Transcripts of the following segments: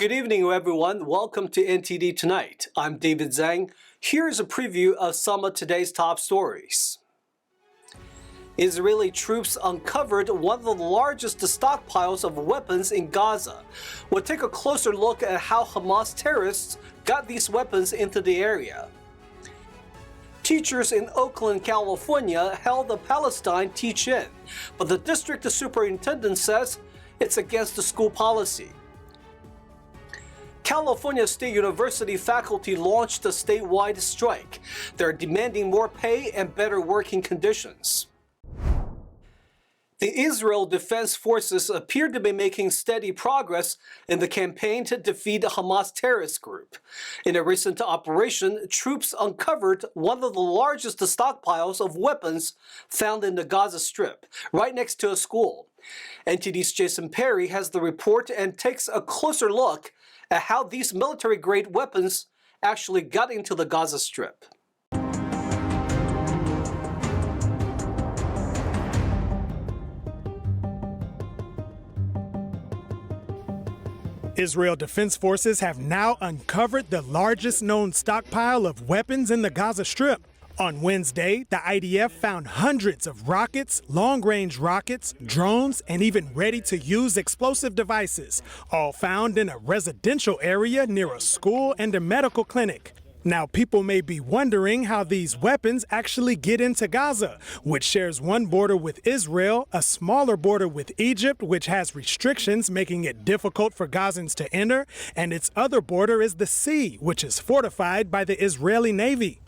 Good evening, everyone. Welcome to NTD Tonight. I'm David Zhang. Here's a preview of some of today's top stories. Israeli troops uncovered one of the largest stockpiles of weapons in Gaza. We'll take a closer look at how Hamas terrorists got these weapons into the area. Teachers in Oakland, California held a Palestine teach-in, but the district superintendent says it's against the school policy. California State University faculty launched a statewide strike. They're demanding more pay and better working conditions. The Israel Defense Forces appear to be making steady progress in the campaign to defeat the Hamas terrorist group. In a recent operation, troops uncovered one of the largest stockpiles of weapons found in the Gaza Strip, right next to a school. NTD's Jason Perry has the report and takes a closer look at how these military-grade weapons actually got into the Gaza Strip. Israel Defense Forces have now uncovered the largest known stockpile of weapons in the Gaza Strip. On Wednesday, the IDF found hundreds of rockets, long-range rockets, drones, and even ready-to-use explosive devices, all found in a residential area near a school and a medical clinic. Now, people may be wondering how these weapons actually get into Gaza, which shares one border with Israel, a smaller border with Egypt, which has restrictions making it difficult for Gazans to enter, and its other border is the sea, which is fortified by the Israeli Navy.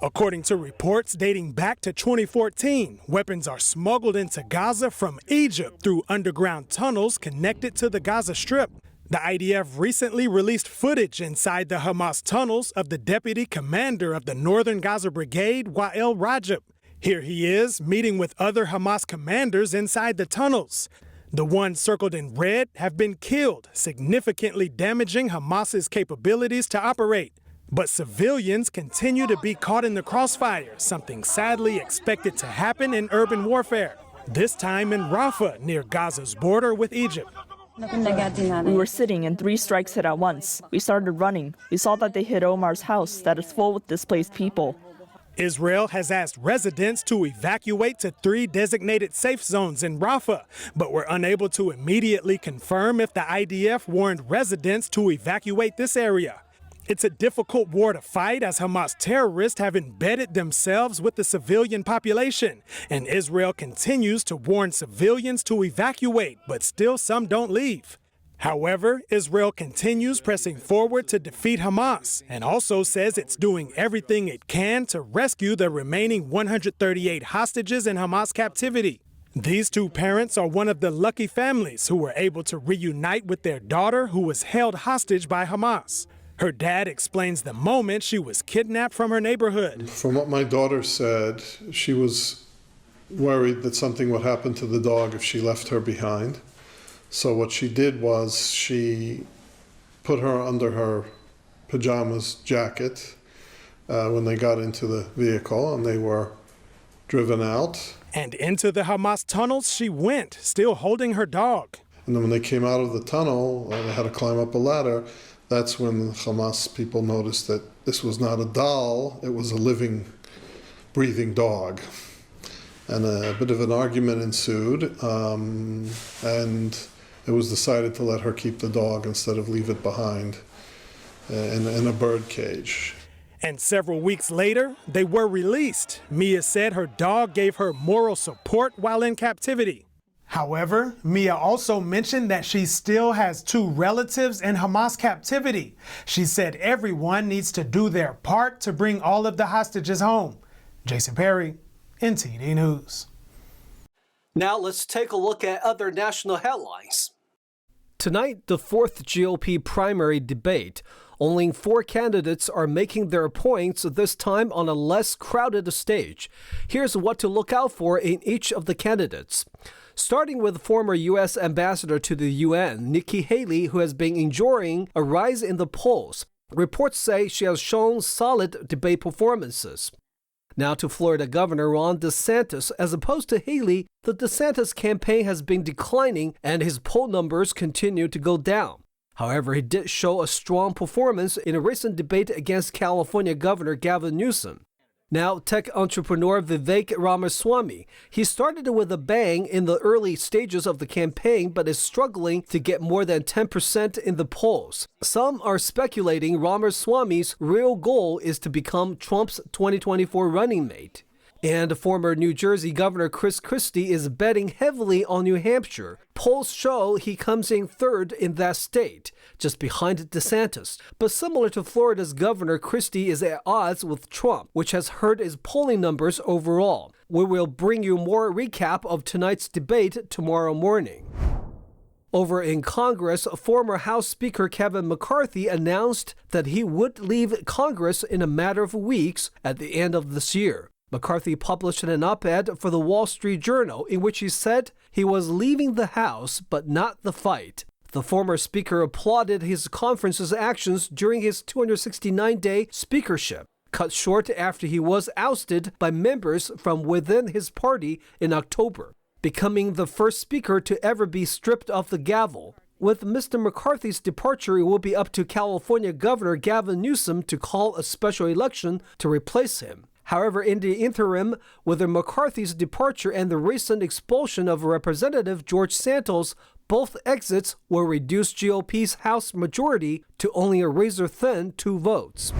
According to reports dating back to 2014, weapons are smuggled into Gaza from Egypt through underground tunnels connected to the Gaza Strip. The IDF recently released footage inside the Hamas tunnels of the deputy commander of the Northern Gaza Brigade, Wael Rajab. Here he is, meeting with other Hamas commanders inside the tunnels. The ones circled in red have been killed, significantly damaging Hamas's capabilities to operate. But civilians continue to be caught in the crossfire, something sadly expected to happen in urban warfare, this time in Rafah, near Gaza's border with Egypt. We were sitting and 3 strikes hit at once. We started running. We saw that they hit Omar's house that is full with displaced people. Israel has asked residents to evacuate to 3 designated safe zones in Rafah, but were unable to immediately confirm if the IDF warned residents to evacuate this area. It's a difficult war to fight as Hamas terrorists have embedded themselves with the civilian population, and Israel continues to warn civilians to evacuate, but still some don't leave. However, Israel continues pressing forward to defeat Hamas and also says it's doing everything it can to rescue the remaining 138 hostages in Hamas captivity. These 2 parents are one of the lucky families who were able to reunite with their daughter who was held hostage by Hamas. Her dad explains the moment she was kidnapped from her neighborhood. From what my daughter said, she was worried that something would happen to the dog if she left her behind. So what she did was she put her under her pajamas jacket when they got into the vehicle and they were driven out. And into the Hamas tunnels she went, still holding her dog. And then when they came out of the tunnel, they had to climb up a ladder. That's when the Hamas people noticed that this was not a doll, it was a living, breathing dog. And a bit of an argument ensued, and it was decided to let her keep the dog instead of leave it behind in a bird cage. And several weeks later, they were released. Mia said her dog gave her moral support while in captivity. However, Mia also mentioned that she still has 2 relatives in Hamas captivity. She said everyone needs to do their part to bring all of the hostages home. Jason Perry, NTD News. Now let's take a look at other national headlines. Tonight, the 4th GOP primary debate. Only 4 candidates are making their points, this time on a less crowded stage. Here's what to look out for in each of the candidates. Starting with former U.S. Ambassador to the UN, Nikki Haley, who has been enjoying a rise in the polls. Reports say she has shown solid debate performances. Now to Florida Governor Ron DeSantis. As opposed to Haley, the DeSantis campaign has been declining and his poll numbers continue to go down. However, he did show a strong performance in a recent debate against California Governor Gavin Newsom. Now, tech entrepreneur Vivek Ramaswamy. He started with a bang in the early stages of the campaign, but is struggling to get more than 10% in the polls. Some are speculating Ramaswamy's real goal is to become Trump's 2024 running mate. And former New Jersey Governor Chris Christie is betting heavily on New Hampshire. Polls show he comes in third in that state, just behind DeSantis. But similar to Florida's Governor, Christie is at odds with Trump, which has hurt his polling numbers overall. We will bring you more recap of tonight's debate tomorrow morning. Over in Congress, former House Speaker Kevin McCarthy announced that he would leave Congress in a matter of weeks at the end of this year. McCarthy published an op-ed for the Wall Street Journal in which he said he was leaving the House but not the fight. The former speaker applauded his conference's actions during his 269-day speakership, cut short after he was ousted by members from within his party in October, becoming the first speaker to ever be stripped of the gavel. With Mr. McCarthy's departure, it will be up to California Governor Gavin Newsom to call a special election to replace him. However, in the interim, with McCarthy's departure and the recent expulsion of Representative George Santos, both exits will reduce GOP's House majority to only a razor-thin 2 votes.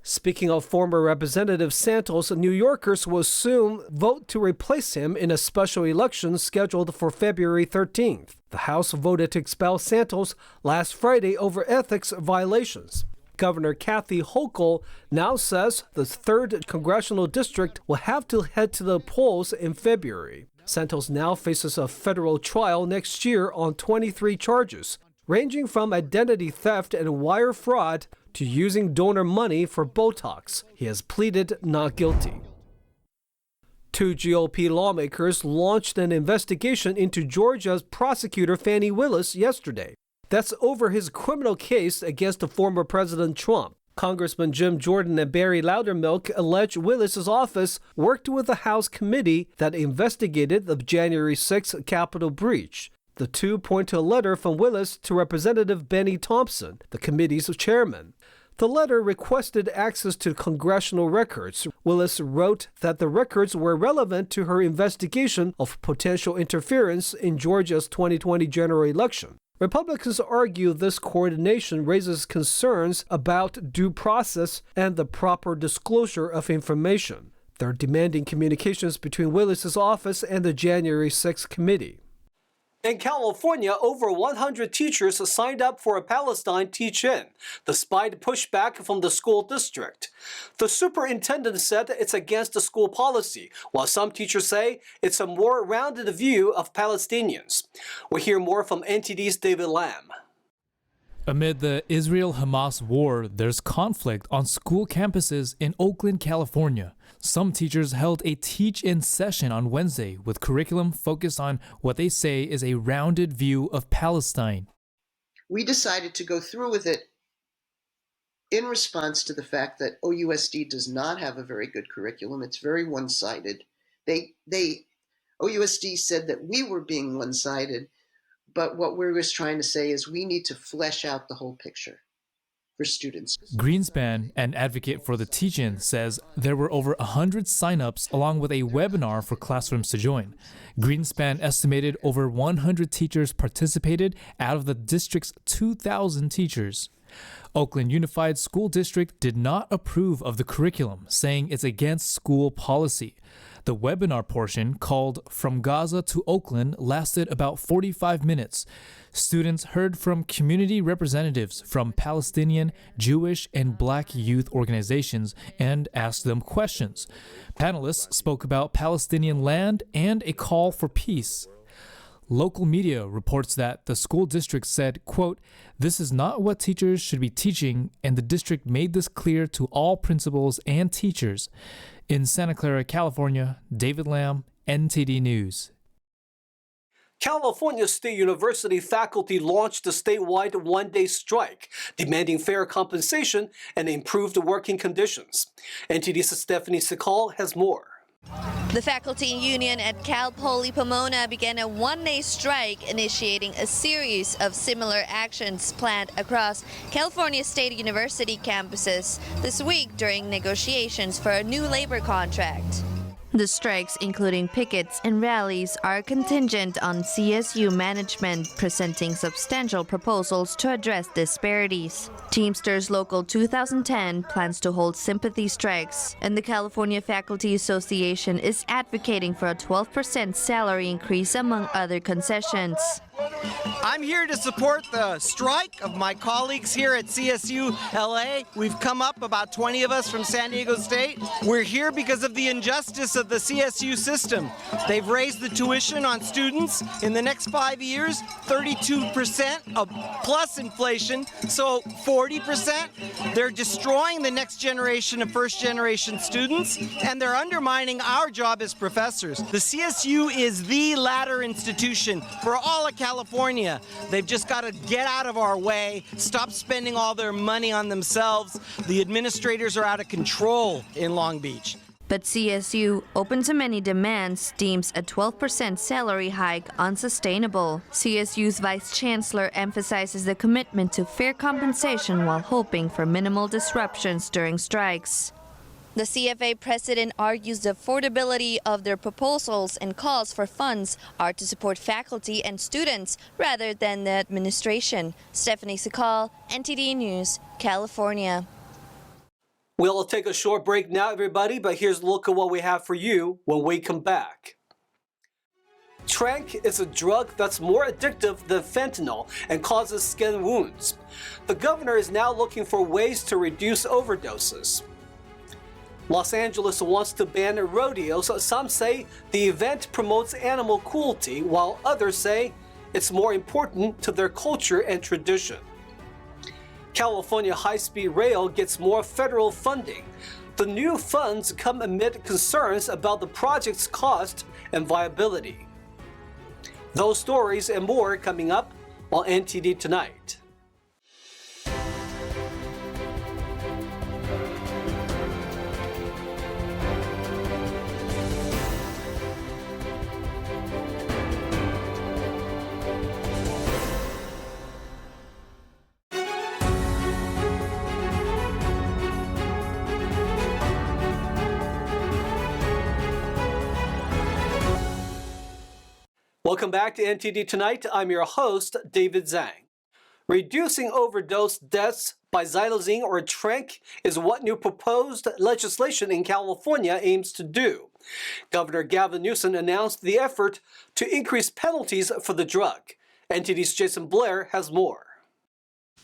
Speaking of former Representative Santos, New Yorkers will soon vote to replace him in a special election scheduled for February 13th. The House voted to expel Santos last Friday over ethics violations. Governor Kathy Hochul now says the 3rd Congressional District will have to head to the polls in February. Santos now faces a federal trial next year on 23 charges, ranging from identity theft and wire fraud to using donor money for Botox. He has pleaded not guilty. 2 GOP lawmakers launched an investigation into Georgia's prosecutor Fani Willis yesterday. That's over his criminal case against the former President Trump. Congressman Jim Jordan and Barry Loudermilk allege Willis's office worked with the House committee that investigated the January 6 Capitol breach. The two point to a letter from Willis to Representative Benny Thompson, the committee's chairman. The letter requested access to congressional records. Willis wrote that the records were relevant to her investigation of potential interference in Georgia's 2020 general election. Republicans argue this coordination raises concerns about due process and the proper disclosure of information. They're demanding communications between Willis's office and the January 6 committee. In California, over 100 teachers signed up for a Palestine teach-in, despite pushback from the school district. The superintendent said it's against the school policy, while some teachers say it's a more rounded view of Palestinians. We'll hear more from NTD's David Lam. Amid the Israel-Hamas war, there's conflict on school campuses in Oakland, California. Some teachers held a teach-in session on Wednesday with curriculum focused on what they say is a rounded view of Palestine. We decided to go through with it in response to the fact that OUSD does not have a very good curriculum. It's very one-sided. OUSD said that we were being one-sided, but what we're just trying to say is we need to flesh out the whole picture for students. Greenspan, an advocate for the teach-in, says there were over 100 signups along with a webinar for classrooms to join. Greenspan estimated over 100 teachers participated out of the district's 2,000 teachers. Oakland Unified School District did not approve of the curriculum, saying it's against school policy. The webinar portion, called From Gaza to Oakland, lasted about 45 minutes. Students heard from community representatives from Palestinian, Jewish, and Black youth organizations and asked them questions. Panelists spoke about Palestinian land and a call for peace. Local media reports that the school district said, quote, "This is not what teachers should be teaching, and the district made this clear to all principals and teachers." In Santa Clara, California, David Lam, NTD News. California State University faculty launched a statewide one-day strike, demanding fair compensation and improved working conditions. NTD's Stephanie Sikal has more. The faculty union at Cal Poly Pomona began a one-day strike, initiating a series of similar actions planned across California State University campuses this week during negotiations for a new labor contract. The strikes, including pickets and rallies, are contingent on CSU management presenting substantial proposals to address disparities. Teamsters Local 2010 plans to hold sympathy strikes, and the California Faculty Association is advocating for a 12% salary increase among other concessions. I'm here to support the strike of my colleagues here at CSU LA. We've come up, about 20 of us from San Diego State. We're here because of the injustice of the CSU system. They've raised the tuition on students in the next 5 years, 32% of plus inflation, so 40%. They're destroying the next generation of first-generation students, and they're undermining our job as professors. The CSU is the ladder institution for all of California. They've just got to get out of our way, stop spending all their money on themselves. The administrators are out of control in Long Beach. But CSU, open to many demands, deems a 12% salary hike unsustainable. CSU's vice chancellor emphasizes the commitment to fair compensation while hoping for minimal disruptions during strikes. The CFA president argues the affordability of their proposals and calls for funds are to support faculty and students rather than the administration. Stephanie Sakal, NTD News, California. We'll take a short break now, everybody, but here's a look at what we have for you when we come back. Tranq is a drug that's more addictive than fentanyl and causes skin wounds. The governor is now looking for ways to reduce overdoses. Los Angeles wants to ban rodeos. Some say the event promotes animal cruelty, while others say it's more important to their culture and tradition. California high-speed rail gets more federal funding. The new funds come amid concerns about the project's cost and viability. Those stories and more coming up on NTD Tonight. Welcome back to NTD Tonight. I'm your host, David Zhang. Reducing overdose deaths by xylazine or Tranq is what new proposed legislation in California aims to do. Governor Gavin Newsom announced the effort to increase penalties for the drug. NTD's Jason Blair has more.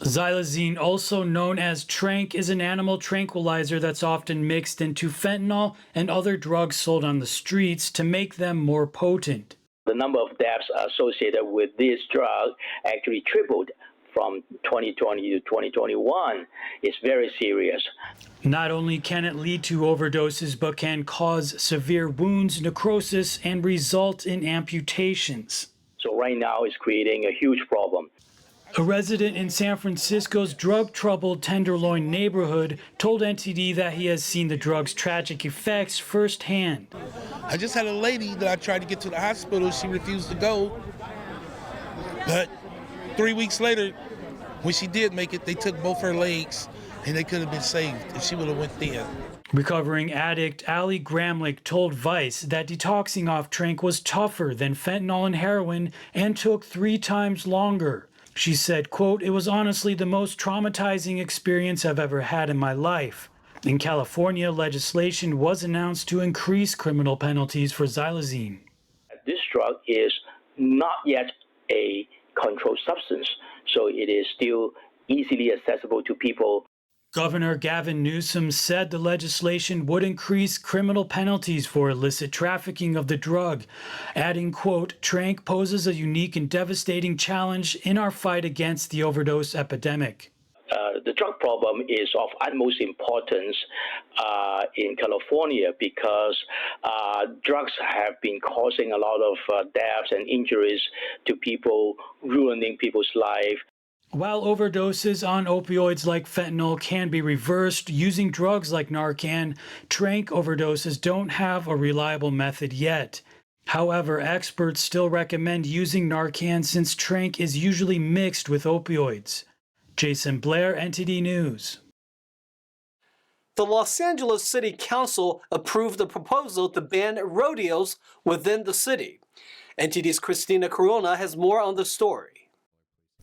Xylazine, also known as Tranq, is an animal tranquilizer that's often mixed into fentanyl and other drugs sold on the streets to make them more potent. The number of deaths associated with this drug actually tripled from 2020 to 2021. It's very serious. Not only can it lead to overdoses, but can cause severe wounds, necrosis, and result in amputations. So right now it's creating a huge problem. A resident in San Francisco's drug-troubled Tenderloin neighborhood told NTD that he has seen the drug's tragic effects firsthand. I just had a lady that I tried to get to the hospital. She refused to go. But 3 weeks later, when she did make it, they took both her legs, and they could have been saved if she would have went then. Recovering addict Allie Gramlich told Vice that detoxing off Tranq was tougher than fentanyl and heroin and took 3 times longer. She said, quote, "It was honestly the most traumatizing experience I've ever had in my life." In California, legislation was announced to increase criminal penalties for xylazine. This drug is not yet a controlled substance, so it is still easily accessible to people. Governor Gavin Newsom said the legislation would increase criminal penalties for illicit trafficking of the drug, adding, quote, "Tranq poses a unique and devastating challenge in our fight against the overdose epidemic." The drug problem is of utmost importance in California because drugs have been causing a lot of deaths and injuries to people, ruining people's life. While overdoses on opioids like fentanyl can be reversed using drugs like Narcan, Tranq overdoses don't have a reliable method yet. However, experts still recommend using Narcan since Tranq is usually mixed with opioids. Jason Blair, NTD News. The Los Angeles City Council approved a proposal to ban rodeos within the city. NTD's Christina Corona has more on the story.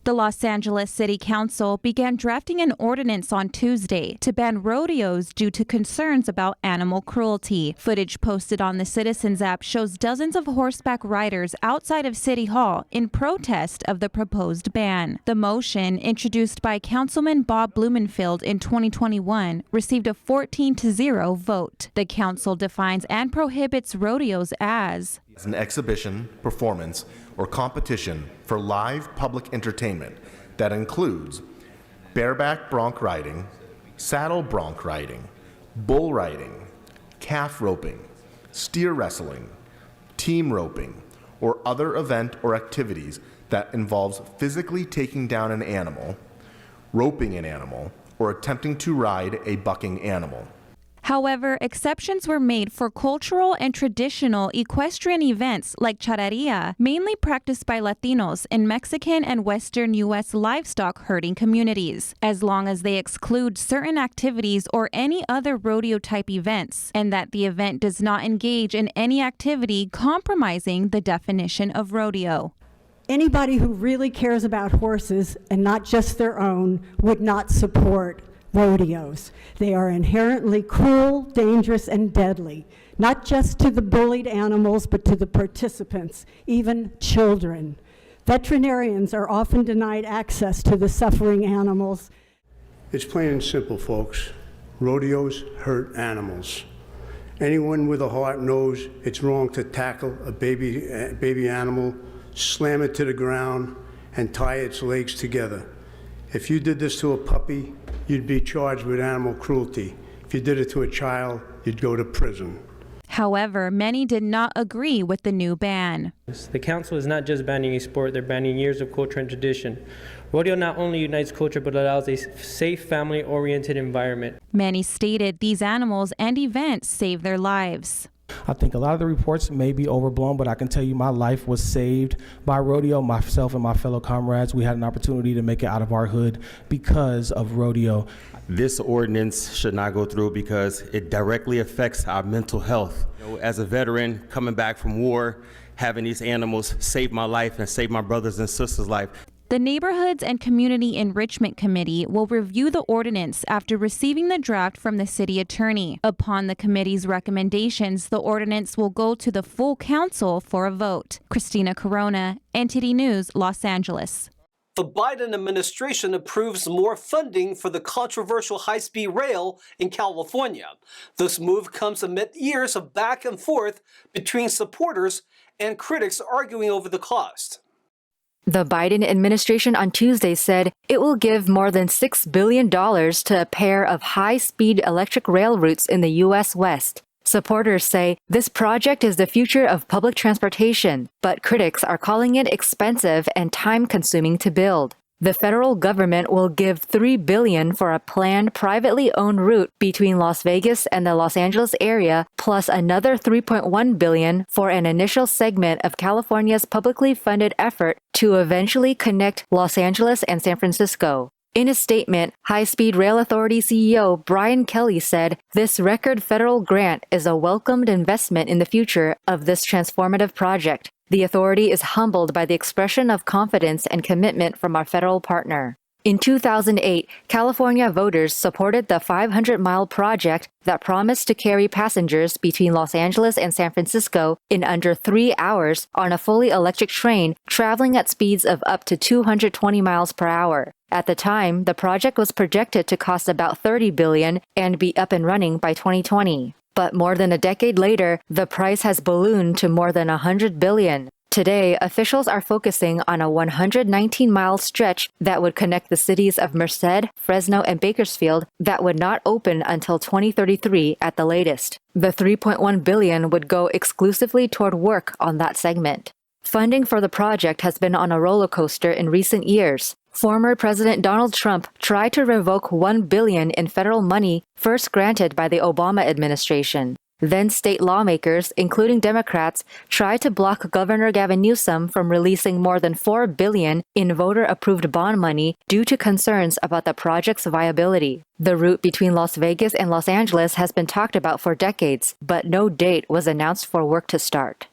The Los Angeles City Council began drafting an ordinance on Tuesday to ban rodeos due to concerns about animal cruelty. Footage posted on the Citizens app shows dozens of horseback riders outside of City Hall in protest of the proposed ban. The motion, introduced by Councilman Bob Blumenfield in 2021, received a 14-0 vote. The council defines and prohibits rodeos as an exhibition, performance, or competition for live public entertainment that includes bareback bronc riding, saddle bronc riding, bull riding, calf roping, steer wrestling, team roping, or other event or activities that involves physically taking down an animal, roping an animal, or attempting to ride a bucking animal. However, exceptions were made for cultural and traditional equestrian events like charreria, mainly practiced by Latinos in Mexican and Western U.S. livestock herding communities, as long as they exclude certain activities or any other rodeo-type events, and that the event does not engage in any activity compromising the definition of rodeo. Anybody who really cares about horses, and not just their own, would not support rodeos. They are inherently cruel, dangerous, and deadly, not just to the bullied animals, but to the participants, even children. Veterinarians are often denied access to the suffering animals. It's plain and simple, folks. Rodeos hurt animals. Anyone with a heart knows it's wrong to tackle a baby animal, slam it to the ground, and tie its legs together. If you did this to a puppy, you'd be charged with animal cruelty. If you did it to a child, you'd go to prison. However, many did not agree with the new ban. The council is not just banning a sport, they're banning years of culture and tradition. Rodeo not only unites culture, but allows a safe, family-oriented environment. Many stated these animals and events save their lives. I think a lot of the reports may be overblown, but I can tell you my life was saved by rodeo. Myself and my fellow comrades, we had an opportunity to make it out of our hood because of rodeo. This ordinance should not go through because it directly affects our mental health. As a veteran coming back from war, having these animals save my life and save my brothers and sisters' life. The Neighborhoods and Community Enrichment Committee will review the ordinance after receiving the draft from the city attorney. Upon the committee's recommendations, the ordinance will go to the full council for a vote. Christina Corona, NTD News, Los Angeles. The Biden administration approves more funding for the controversial high-speed rail in California. This move comes amid years of back and forth between supporters and critics arguing over the cost. The Biden administration on Tuesday said it will give more than $6 billion to a pair of high-speed electric rail routes in the U.S. West. Supporters say this project is the future of public transportation, but critics are calling it expensive and time-consuming to build. The federal government will give $3 billion for a planned privately owned route between Las Vegas and the Los Angeles area, plus another $3.1 billion for an initial segment of California's publicly funded effort to eventually connect Los Angeles and San Francisco. In a statement, High Speed Rail Authority CEO Brian Kelly said, "This record federal grant is a welcomed investment in the future of this transformative project. The authority is humbled by the expression of confidence and commitment from our federal partner." In 2008, California voters supported the 500-mile project that promised to carry passengers between Los Angeles and San Francisco in under 3 hours on a fully electric train traveling at speeds of up to 220 miles per hour. At the time, the project was projected to cost about $30 billion and be up and running by 2020. But more than a decade later, the price has ballooned to more than $100 billion. Today, officials are focusing on a 119-mile stretch that would connect the cities of Merced, Fresno, and Bakersfield that would not open until 2033 at the latest. The $3.1 billion would go exclusively toward work on that segment. Funding for the project has been on a roller coaster in recent years. Former President Donald Trump tried to revoke $1 billion in federal money first granted by the Obama administration. Then state lawmakers, including Democrats, tried to block Governor Gavin Newsom from releasing more than $4 billion in voter-approved bond money due to concerns about the project's viability. The route between Las Vegas and Los Angeles has been talked about for decades, but no date was announced for work to start.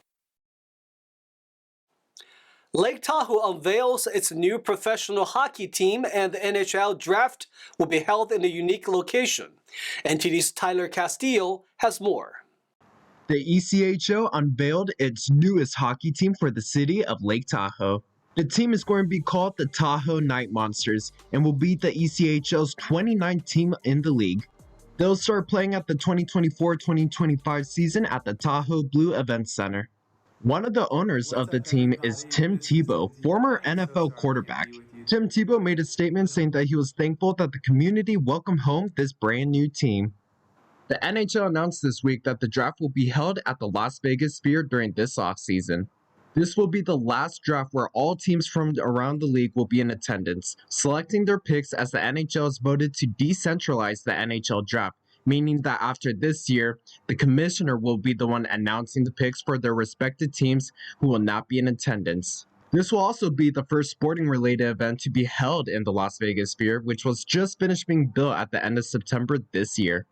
Lake Tahoe unveils its new professional hockey team, and the NHL draft will be held in a unique location. NTD's Tyler Castillo has more. The ECHO unveiled its newest hockey team for the city of Lake Tahoe. The team is going to be called the Tahoe Night Monsters and will be the ECHO's 29th team in the league. They'll start playing at the 2024-2025 season at the Tahoe Blue Event Center. One of the owners of the team is Tim Tebow, former NFL quarterback. Tim Tebow made a statement saying that he was thankful that the community welcomed home this brand new team. The NHL announced this week that the draft will be held at the Las Vegas Sphere during this offseason. This will be the last draft where all teams from around the league will be in attendance, selecting their picks as the NHL has voted to decentralize the NHL draft, meaning that after this year, the commissioner will be the one announcing the picks for their respective teams who will not be in attendance. This will also be the first sporting-related event to be held in the Las Vegas Sphere, which was just finished being built at the end of September this year.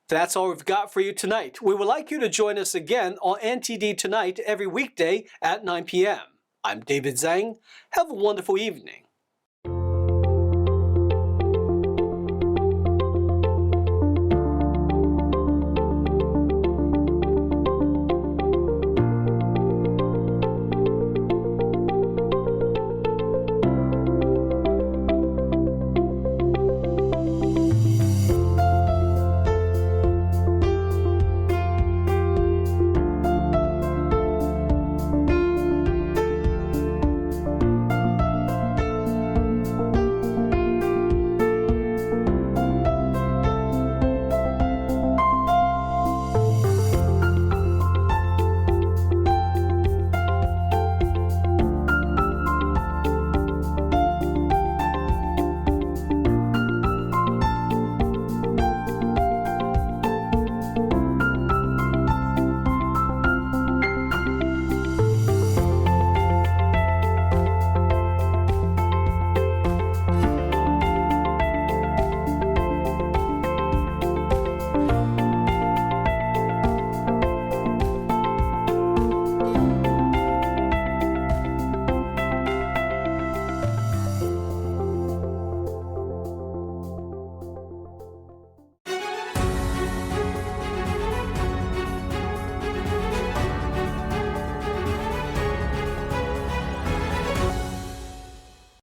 That's all we've got for you tonight. We would like you to join us again on NTD Tonight every weekday at 9 p.m. I'm David Zhang. Have a wonderful evening.